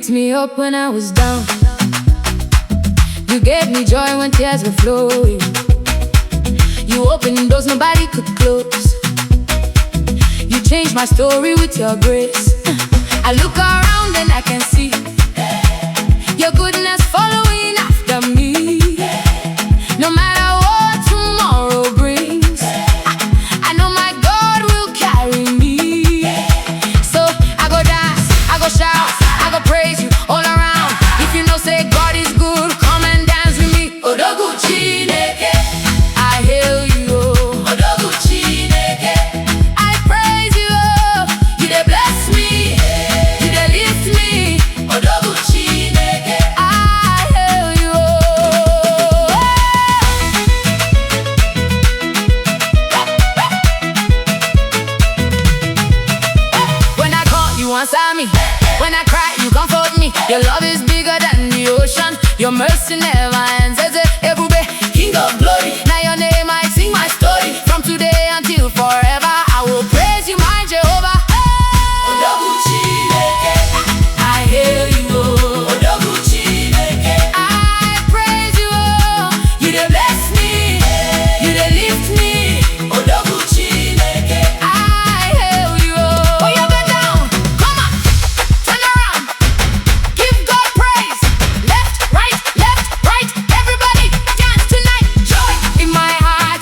picked me up when I was down. You gave me joy when tears were flowing. You opened doors nobody could close. You changed my story with your grace. I look around and I can see your goodness following after me. No matter what tomorrow brings, I know my God will carry me. So I go dance, I go shout, I go praise you all around. If you know say God is good, come and dance with me. Odogwu Chineke, I hail you. Odogwu Chineke, I praise you. You dey bless me, you dey lift me. Odogwu Chineke, I hail you. When I call, you answer me. When I cry, you comfort me. Your love is bigger than the ocean. Your mercy never ends. Ebube, King of glory. Now your name I sing my story. From today until forever, I will praise you, my Jehovah. Odogwu Chineke, I hail you. Odogwu Chineke, I praise you. You dey bless me, you dey lift me. Odogwu Chineke, I hail you. Oh, you bend down, come on, turn around, give God praise. Left, right, everybody dance tonight. Joy in my heart,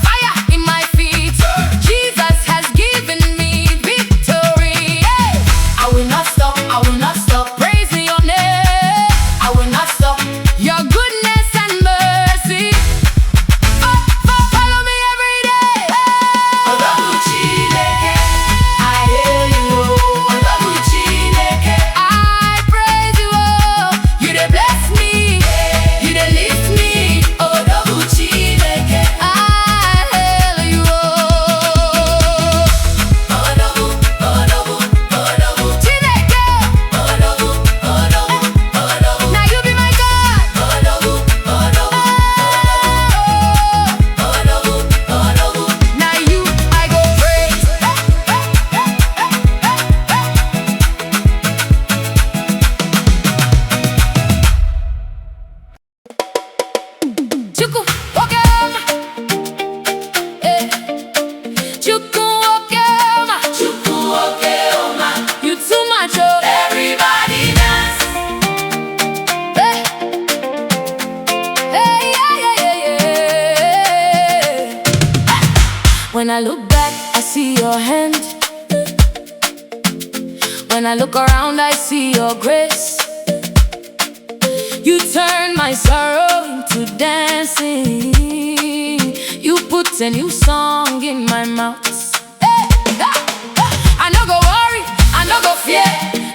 fire in my feet. Jesus has given me victory. Hey! I will not stop praising your name. I will not stop your goodness and mercy. Follow me every day. Odogwu Chineke, I hail you. Odogwu Chineke, I praise you. You dey bless me, you dey lift me. Odogwu Chineke, I hail you. Odogwu Chineke, now you be my God. Now you I go praise. Chukwu Nwoke Oma, Chukwu Nwoke Oma, Chukwu Nwoke Oma, you too much, oh. Everybody dance. Hey, yeah. When I look back, I see your hand. When I look around, I see your grace. You turn my sorrow into dancing. You put a new song in my mouth. I no go worry, I no go fear.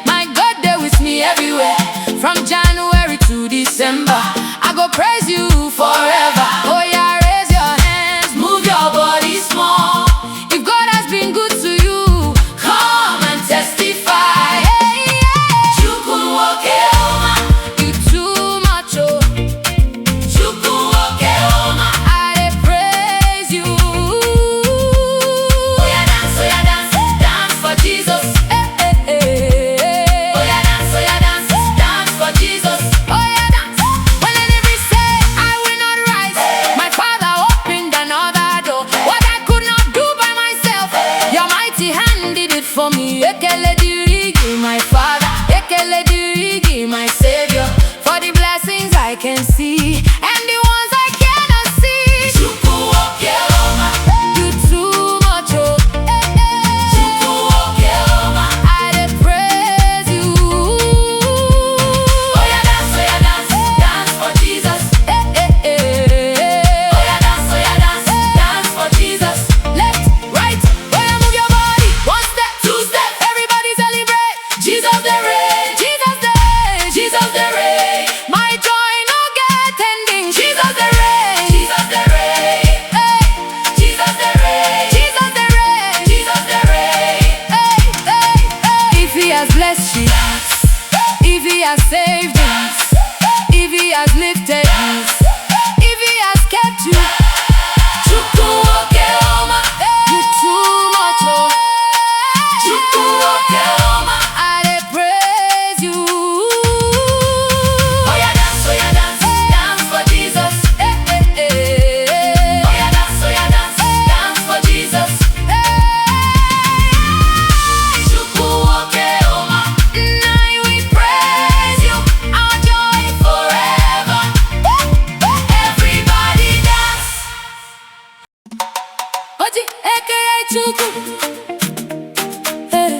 My God there with me everywhere. From January to December, I go praise you forever. Oh yeah, raise your hands, move your body small. If God has been good to you, come and testify. Hey, yeah. Chukwu Nwoke Oma, you too much, oh. Chukwu Nwoke Oma, I dey praise you. Oh yeah, dance for Jesus. Oh yeah, dance for Jesus. Oh yeah, dance. When the enemy say I will not Chukwu, hey.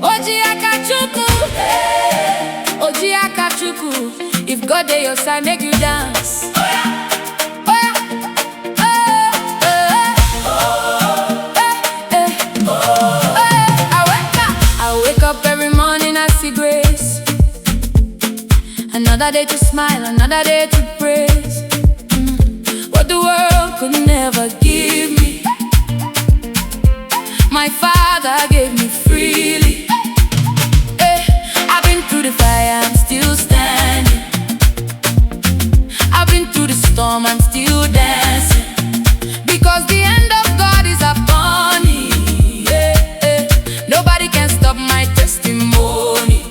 Oji Aka Chukwu, hey. Oji Aka Chukwu. If God dey your side, make you dance. Oh yeah. Another day to smile, another day to praise. What the world could never give me, my Father gave me freely. I've been through the fire, I'm still standing. I've been through the storm, I'm still dancing. Because the end of God is upon me. Nobody can stop my testimony.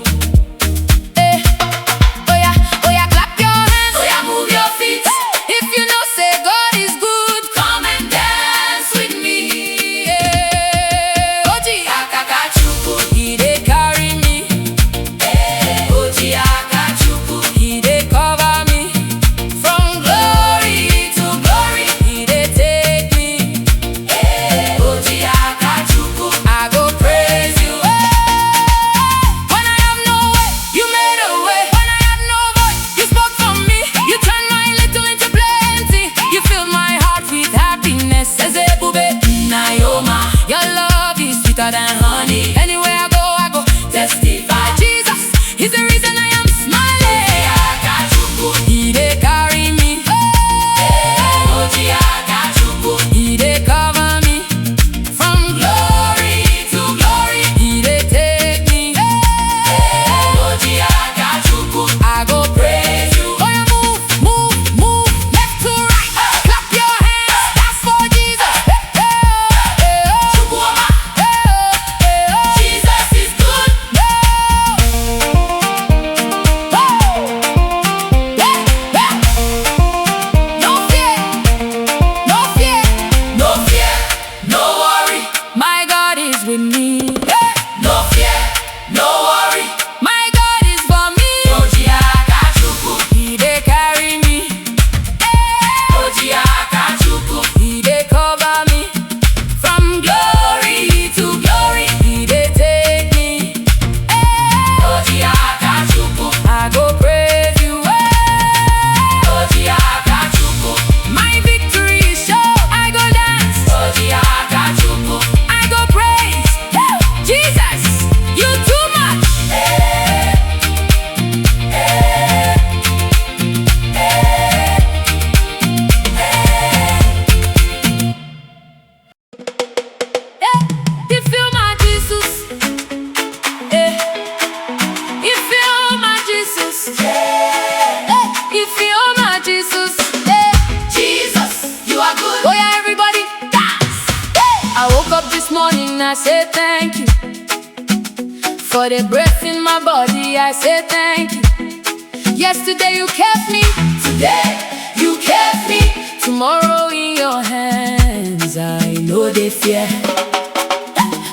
Than honey. Anywhere I go testify. Jesus is the reason I am smiling. Oji Aka Chukwu, He dey carry me. Oji Aka Chukwu, He dey cover me. From glory to glory, He dey take me. Oji Aka Chukwu, I go praise you. Oh yeah, move, left to right. Clap your hands, that's for Jesus. Chukwu Oma. With me, no fear, no worry. My God is for me. Oji Aka Chukwu, He dey carry me. Oji Aka Chukwu, He dey cover me. From glory to glory, He dey take me. Oji Aka Chukwu, I go praise you. Oji Aka Chukwu, my victory is sure. I go dance. Oji Aka Chukwu, I go praise. Jesus, you too much. Ifeoma Jesus, Ifeoma Jesus, Ifeoma Jesus, Jesus, you are good. Oh yeah, everybody dance. I woke up this morning, I said thank you. For the breath in my body, I say thank you. Yesterday you kept me, today you kept me. Tomorrow in your hands, I know they fear.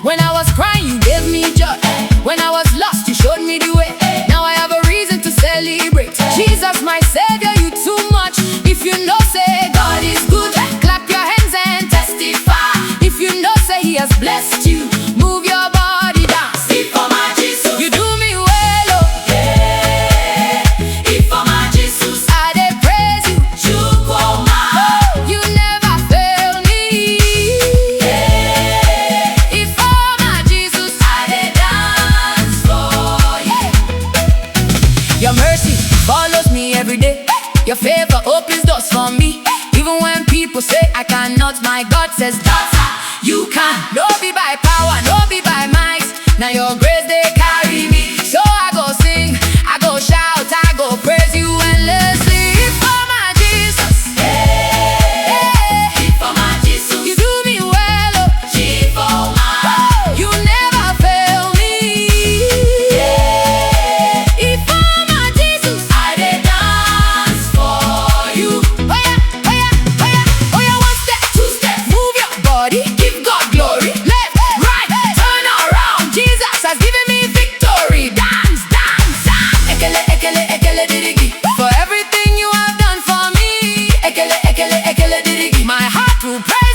When I was crying, you gave me joy. When I was lost, you showed me the way. Now I have a reason to celebrate. Jesus, my Savior, you too much. If you know, say God is good, clap your hands and testify. If you know, say He has blessed you, move your body down. Ifeoma Jesus, you do me well, oh. Ifeoma Jesus, I dey praise you. Chukwu Oma, you never fail me. Ifeoma Jesus, I dey dance for you. Your mercy follows me every day. Your favor opens doors for me. Even when people say I cannot, my God says daughter, you can. No be by power, no be by might. Now your grace they carry me. So I go sing, I go shout, I go praise you endlessly. Ifeoma Jesus, Ifeoma Jesus, you do me well, oh. Ifeoma, you never fail me. Ifeoma Jesus, I dey dance for you. Oh yeah, one step, two step, move your body, give God glory. Left, right, turn around. Jesus has given me victory. Dance, dance, dance. Ekele, ekele, ekele dirigi. For everything you have done for me. Ekele, ekele, ekele dirigi. My heart will praise.